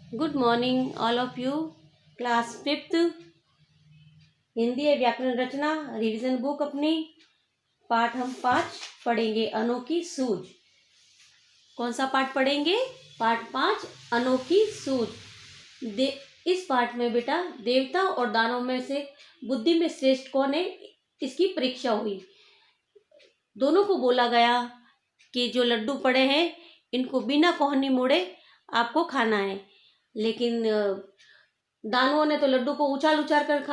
Good morning all of you. Class fifth Hindi है व्याकरण रचना revision book अपनी। पाठ हम 5 पढ़ेंगे, अनोखी सूझ। कौन सा पाठ पढ़ेंगे? पाठ 5 अनोखी सूझ। इस पाठ में बेटा देवता और दानव में से बुद्धि में श्रेष्ठ कौन है, इसकी परीक्षा हुई। दोनों को बोला गया कि जो लड्डू पड़े हैं इनको बिना कोहनी मोड़े आपको खाना है, लेकिन दानवों ने तो लड्डू को उछाल उछाल कर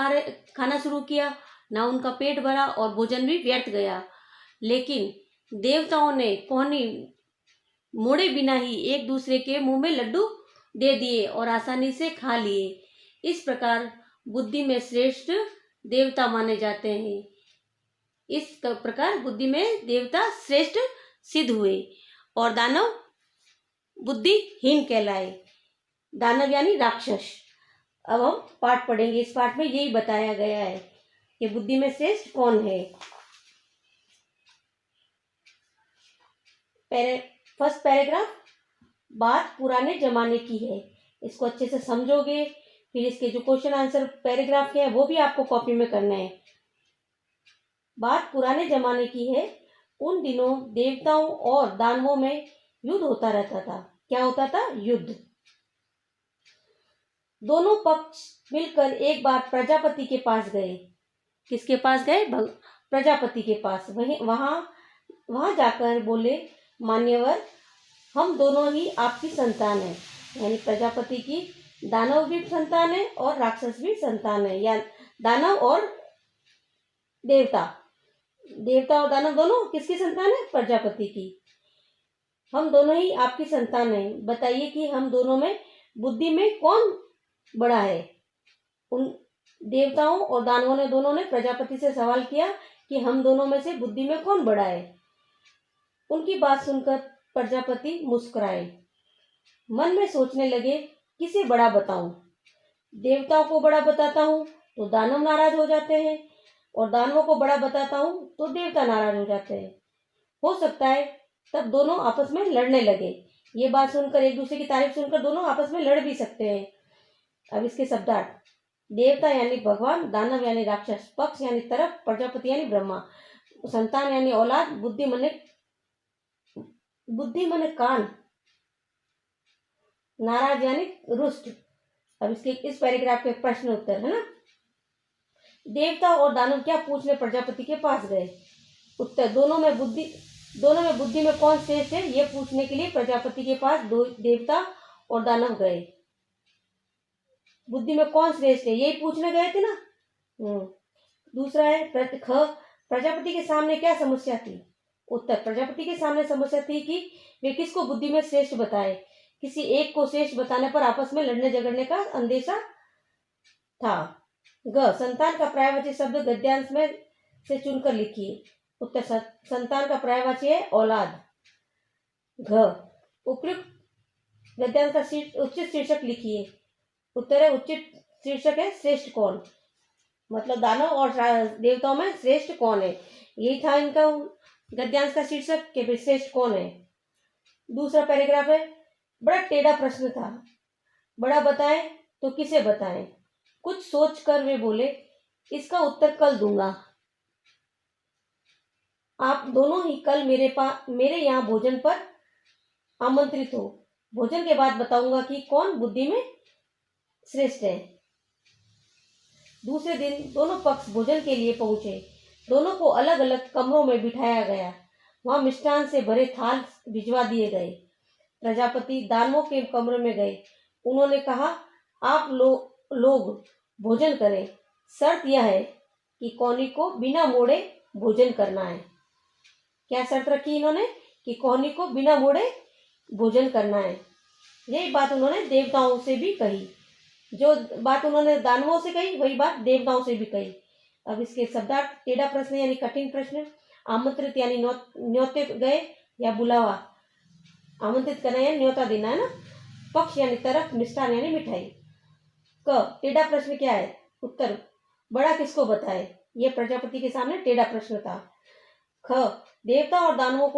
खाना शुरू किया। ना उनका पेट भरा और भोजन भी व्यर्थ गया। लेकिन देवताओं ने कोहनी मोड़े बिना ही एक दूसरे के मुंह में लड्डू दे दिए और आसानी से खा लिए। इस प्रकार बुद्धि में श्रेष्ठ देवता माने जाते हैं। इस प्रकार बुद्धि में देवता श्रेष्ठ सिद्ध हुए और दानव बुद्धिहीन कहलाए। दानव यानी राक्षस। अब हम पाठ पढ़ेंगे। इस पाठ में यही बताया गया है कि बुद्धि में श्रेष्ठ कौन है। फर्स्ट पैराग्राफ बात पुराने जमाने की है। इसको अच्छे से समझोगे, फिर इसके जो क्वेश्चन आंसर पैराग्राफ के हैं वो भी आपको कॉपी में करना है। बात पुराने जमाने की है। उन दिनों देवताओं और दानवों में युद्ध होता रहता था। क्या होता था? युद्ध। दोनों पक्ष मिलकर एक बार प्रजापति के पास गए। किसके पास गए? प्रजापति के पास। वहां जाकर बोले, मान्यवर, हम दोनों ही आपकी संतान है। यानी प्रजापति की दानव भी संतान है और राक्षस भी संतान है, या दानव और देवता। देवता और दानव दोनों किसकी संतान है? प्रजापति की। हम दोनों ही आपकी संतान है। बताइए कि हम दोनों में बुद्धि में कौन बड़ा है? उन देवताओं और दानवों ने दोनों ने प्रजापति से सवाल किया कि हम दोनों में से बुद्धि में कौन बड़ा है। उनकी बात सुनकर प्रजापति मुस्कुराए। मन में सोचने लगे, किसे बड़ा बताऊं? देवताओं को बड़ा बताता हूं तो दानव नाराज हो जाते हैं, और दानवों को बड़ा बताता हूं तो देवता नाराज हो जाते हैं। हो सकता है तब दोनों आपस में लड़ने लगे। ये बात सुनकर, एक दूसरे की तारीफ सुनकर दोनों आपस में लड़ भी सकते हैं। अब इसके शब्दार्थ: देवता यानी भगवान, दानव यानी राक्षस, पक्ष यानी तरफ, प्रजापति यानी ब्रह्मा, संतान यानी औलाद, बुद्धि मने कान, नाराज यानी रुष्ट। अब इसके इस पैराग्राफ के प्रश्न उत्तर है ना। देवता और दानव क्या पूछने प्रजापति के पास गए? उत्तर: दोनों में बुद्धि में कौन श्रेष्ठ है, यह पूछने के लिए प्रजापति के पास देवता और दानव गए। बुद्धि में कौन श्रेष्ठ है यही पूछने गए थे ना। दूसरा है प्रजापति के सामने क्या समस्या थी? उत्तर: प्रजापति के सामने समस्या थी कि वे किसको बुद्धि में श्रेष्ठ बताए। किसी एक को श्रेष्ठ बताने पर आपस में लड़ने झगड़ने का अंदेशा था। संतान का पर्यायवाची शब्द गद्यांश में से चुनकर लिखिए। उत्तर: संतान का पर्यायवाची है औलाद। उपयुक्त गद्यांश का उचित शीर्षक लिखिए। उत्तर है उचित शीर्षक है श्रेष्ठ कौन। मतलब दानव और देवताओं में श्रेष्ठ कौन है, यही था इनका गद्यांश का शीर्षक कि श्रेष्ठ कौन है। दूसरा पैराग्राफ है, बड़ा टेढ़ा प्रश्न था। बड़ा बताएं तो किसे बताएं? कुछ सोचकर वे बोले, इसका उत्तर कल दूंगा। आप दोनों ही कल मेरे यहाँ भोजन पर आमंत्रित हो। भोजन के बाद बताऊंगा कि कौन बुद्धि में श्रेष्ठ है। दूसरे दिन दोनों पक्ष भोजन के लिए पहुंचे। दोनों को अलग अलग कमरों में बिठाया गया। वहां मिष्ठान से भरे थाल भिजवा दिए गए। प्रजापति दानवों के कमरे में गए। उन्होंने कहा, आप लोग भोजन करें। शर्त यह है कि कोहनी को बिना मोड़े भोजन करना है। क्या शर्त रखी इन्होंने? कि कोहनी को बिना मोड़े भोजन करना है। यही बात उन्होंने देवताओं से भी कही। जो बात उन्होंने दानवों से कही वही बात देवताओं से भी कही। अब इसके शब्दार्थ: टेढ़ा प्रश्न यानी कठिन प्रश्न, आमंत्रित यानी न्योते गए या बुलावा, आमंत्रित करना या न्योता देना है ना, पक्ष यानी तरफ, मिष्ठान यानी मिठाई। टेढ़ा प्रश्न क्या है? उत्तर: बड़ा किसको बताए। यह प्रजापति के सामने टेढ़ा प्रश्न था। देवता और दानवों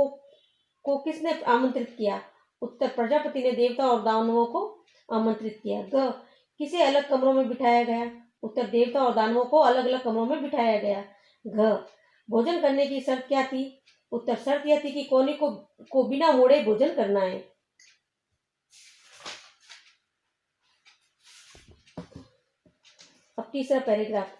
को किसने आमंत्रित किया? उत्तर: प्रजापति ने देवता और दानवों को आमंत्रित किया? ग, किसे अलग कमरों में बिठाया गया? उत्तर, देवता और दानवों को अलग अलग कमरों में बिठाया गया। घ, भोजन करने की शर्त क्या थी? उत्तर, शर्त यह थी कि कोने को बिना मोड़े भोजन करना है। अब तीसरा पैराग्राफ।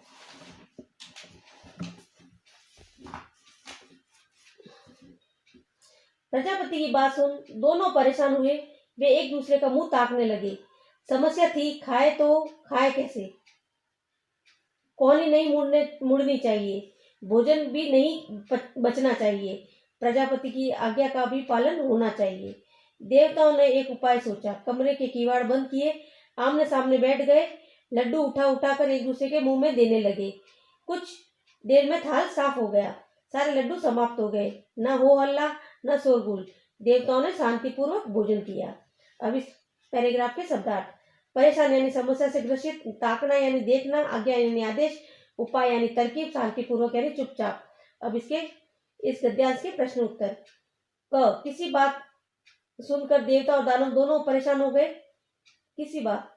प्रजापति की बात सुन दोनों परेशान हुए। वे एक दूसरे का मुंह ताकने लगे। समस्या थी, खाए तो खाए कैसे? कोहनी नहीं मुड़नी चाहिए, भोजन भी नहीं बचना चाहिए, प्रजापति की आज्ञा का भी पालन होना चाहिए। देवताओं ने एक उपाय सोचा। कमरे के किवाड़ बंद किए, आमने सामने बैठ गए, लड्डू उठा उठाकर एक दूसरे के मुंह में देने लगे। कुछ देर में थाल साफ हो गया, सारे लड्डू समाप्त हो गए। न हो हल्ला न शोरगुल, देवताओं ने शांतिपूर्वक भोजन किया। अब इस पैराग्राफ के शब्दार्थ। परेशान यानी समस्या से ग्रसित, ताकना यानी देखना, आज्ञा यानी आदेश, उपाय यानी तरकीब, शांतिपूर्वक यानी चुपचाप। अब इस गद्यांश के प्रश्न उत्तर। क, किसी बात सुनकर देवता और दानव दोनों परेशान हो गए। किसी बात?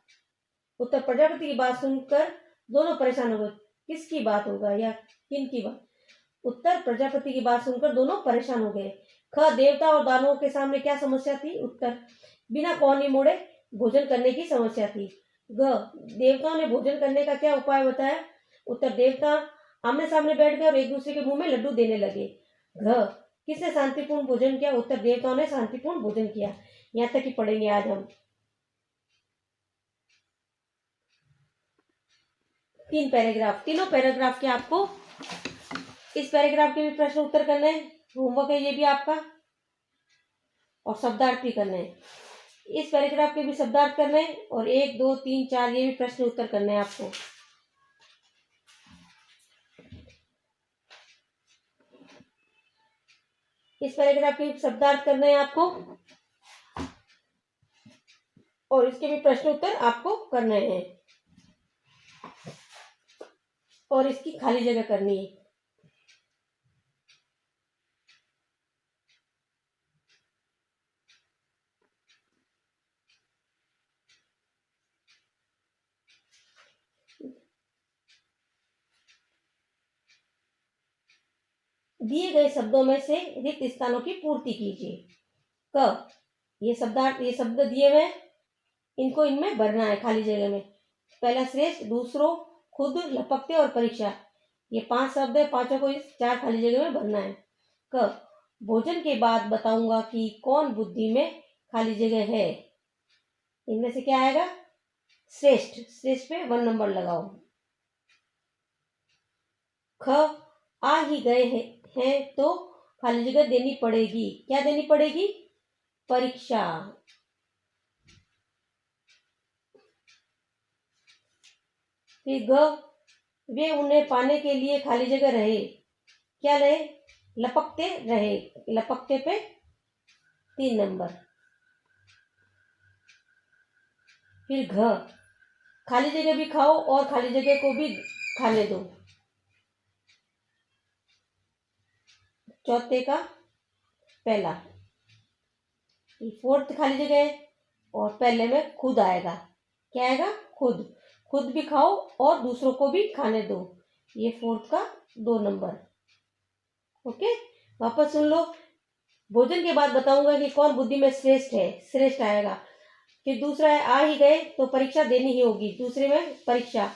उत्तर, प्रजापति की बात सुनकर दोनों परेशान हो गए। किसकी बात होगा या किन की बात? उत्तर, प्रजापति की बात सुनकर दोनों परेशान हो गए। ख, देवता और दानवों के सामने क्या समस्या थी? उत्तर, बिना कोहनी मोड़े भोजन करने की समस्या थी। ग, देवताओं ने भोजन करने का क्या उपाय बताया? उत्तर, देवता आमने सामने बैठ गए और एक दूसरे के मुंह में लड्डू देने लगे। घ, किसने शांतिपूर्ण भोजन किया? उत्तर, देवताओं ने शांतिपूर्ण भोजन किया। यहाँ तक ही पढ़ेंगे आज हम। 3 पैराग्राफ, तीनों पैराग्राफ के आपको इस पैराग्राफ के भी प्रश्न उत्तर करने हैं। होमवर्क है ये भी आपका, और शब्दार्थ भी करने हैं। इस पैराग्राफ के भी शब्दार्थ करने हैं और 1, 2, 3, 4 ये भी प्रश्न उत्तर करने हैं आपको। इस पैराग्राफ के शब्दार्थ करने हैं आपको और इसके भी प्रश्न उत्तर आपको करने हैं और इसकी खाली जगह करनी है। दिए गए शब्दों में से रिक्त स्थानों की पूर्ति कीजिए। क, ये शब्द दिए हुए, इनको इनमें भरना है खाली जगह में। पहला श्रेष्ठ, दूसरों, खुद, लपकते और परीक्षा। ये 5 शब्द है, पांचों को इस 4 खाली जगह में भरना है। क, भोजन के बाद बताऊंगा कि कौन बुद्धि में खाली जगह है। इनमें से क्या आएगा? श्रेष्ठ, श्रेष्ठ पे 1 नंबर लगाओ। ख, आ ही गए हैं तो खाली जगह देनी पड़ेगी। क्या देनी पड़ेगी? परीक्षा। फिर ग, वे उन्हें पाने के लिए खाली जगह रहे। क्या रहे? लपकते रहे। लपकते पे 3 नंबर। फिर घ, खाली जगह भी खाओ और खाली जगह को भी खाने दो। चौथे का पहला, ये 4th खाली जगह है और पहले में खुद आएगा। क्या आएगा? खुद। खुद भी खाओ और दूसरों को भी खाने दो। ये 4th का 2 नंबर। ओके, वापस सुन लो। भोजन के बाद बताऊंगा कि कौन बुद्धि में श्रेष्ठ है। श्रेष्ठ आएगा। फिर दूसरा है, आ ही गए तो परीक्षा देनी ही होगी। दूसरे में परीक्षा।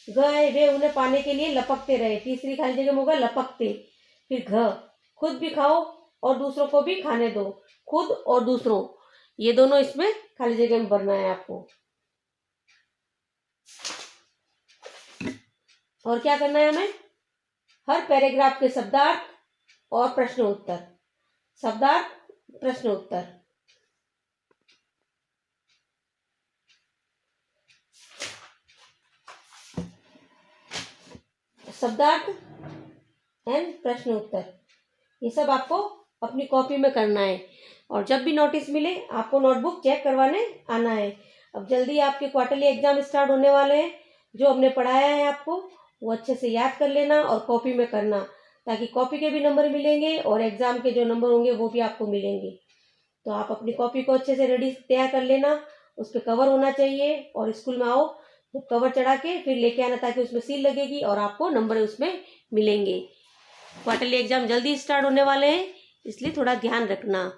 ग है, वे उन्हें पाने के लिए लपकते रहे। तीसरी खाली जगह में होगा लपकते। फिर घ, खुद भी खाओ और दूसरों को भी खाने दो। खुद और दूसरों, ये दोनों इसमें खाली जगह में भरना है आपको। और क्या करना है हमें? हर पैराग्राफ के शब्दार्थ और प्रश्न उत्तर। शब्दार्थ, प्रश्न उत्तर। शब्दार्थ एंड प्रश्न उत्तर, ये सब आपको अपनी कॉपी में करना है। और जब भी नोटिस मिले आपको नोटबुक चेक करवाने आना है। अब जल्दी आपके क्वार्टरली एग्जाम स्टार्ट होने वाले हैं। जो हमने पढ़ाया है आपको वो अच्छे से याद कर लेना और कॉपी में करना, ताकि कॉपी के भी नंबर मिलेंगे और एग्जाम के जो नंबर होंगे वो भी आपको मिलेंगे। तो आप अपनी कॉपी को अच्छे से रेडी तैयार कर लेना उस पर कवर होना चाहिए, और स्कूल में आओ तो कवर चढ़ा के फिर लेके आना, ताकि उसमें सील लगेगी और आपको नंबर उसमें मिलेंगे। क्वार्टरली एग्जाम जल्दी स्टार्ट होने वाले हैं, इसलिए थोड़ा ध्यान रखना।